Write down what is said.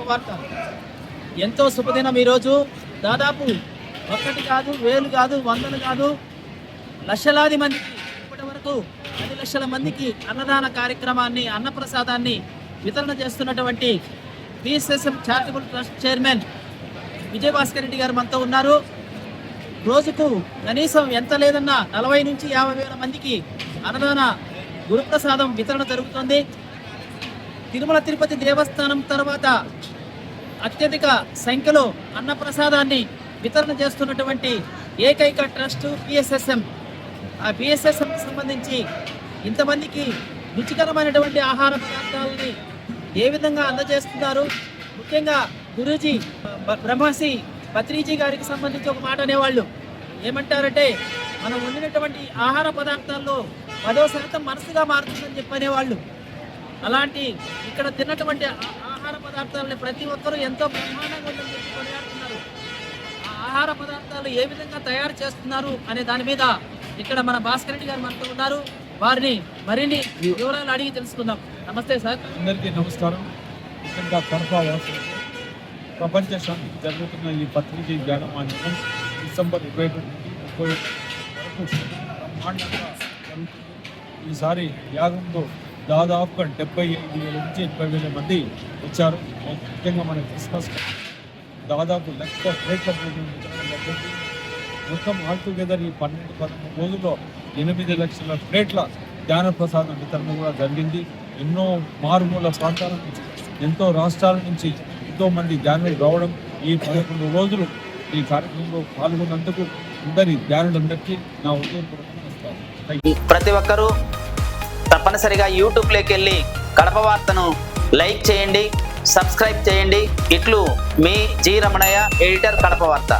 శుభవార్త, ఎంతో శుభదినం. ఈరోజు దాదాపు ఒక్కటి కాదు, వేలు కాదు, వందలు కాదు, లక్షలాది మందికి, ఇప్పటి వరకు 10 లక్షల మందికి అన్నదాన కార్యక్రమాన్ని, అన్నప్రసాదాన్ని వితరణ చేస్తున్నటువంటి PSSM charitable trust chairman Vijayabhaskar Reddy గారు మనతో ఉన్నారు. రోజుకు కనీసం ఎంత లేదన్నా 40 నుంచి 50 వేల మందికి అన్నదాన గురుప్రసాదం వితరణ జరుగుతుంది. తిరుమల తిరుపతి దేవస్థానం తర్వాత అత్యధిక సంఖ్యలో అన్నప్రసాదాన్ని వితరణ చేస్తున్నటువంటి ఏకైక ట్రస్ట్ పిఎస్ఎస్ఎం. ఆ పిఎస్ఎస్ఎంకి సంబంధించి ఇంతమందికి రుచికరమైనటువంటి ఆహార పదార్థాలని ఏ విధంగా అందజేస్తున్నారు, ముఖ్యంగా గురూజీ బ్రహ్మశ్రీ పత్రిజీ గారికి సంబంధించి ఒక మాట అనేవాళ్ళు. ఏమంటారంటే, మనం వండినటువంటి ఆహార పదార్థాల్లో 10% మనసుగా మారుతుందని చెప్పనేవాళ్ళు. అలాంటి ఇక్కడ తిన్నటువంటి ఆహార పదార్థాలని ప్రతి ఒక్కరూ ఎంతో బ్రహ్మాండంగా ఉందని చెప్పి కొనియాడుతున్నారు. ఆ ఆహార పదార్థాలు ఏ విధంగా తయారు చేస్తున్నారు అనే దాని మీద ఇక్కడ మన భాస్కర్ రెడ్డి గారు మనతో ఉన్నారు. వారిని మరిన్ని వివరాలు అడిగి తెలుసుకుందాం. నమస్తే సార్. అందరికీ నమస్కారం. ముఖ్యంగా కడప వాసులు ప్రపంచ శాంతికి జరుగుతున్న ఈ పత్రిక జ్ఞానమాన్యం డిసెంబర్ 22 నుండి 30 వరకు బ్రహ్మాండంగా జరుగుతుంది. ఈసారి యాగంలో దాదాపుగా 75,000 నుంచి 80,000 మంది వచ్చారు. ముఖ్యంగా మన క్రిస్మస్ దాదాపు 1,00,000 ప్లేట్ల భోజనం వితరణ జరిగింది. మొత్తం ఆల్ టుగెదర్ ఈ 12-13 రోజుల్లో 8 లక్షల ప్లేట్ల జ్ఞాన ప్రసాదం వితరణ కూడా జరిగింది. ఎన్నో మారుమూల ప్రాంతాల నుంచి, ఎంతో రాష్ట్రాల నుంచి ఎంతో మంది ధ్యానులు రావడం, ఈ 11 రోజులు ఈ కార్యక్రమంలో పాల్గొన్నందుకు అందరి ధ్యానులందరికీ నా ఉదయపూర్వక నమస్కారం. ప్రతి ఒక్కరూ తప్పనిసరిగా యూట్యూబ్లోకి వెళ్ళి కడప వార్తను లైక్ చేయండి, సబ్స్క్రైబ్ చేయండి. ఇట్లు మీ జి రమణయ్య, ఎడిటర్, కడప వార్త.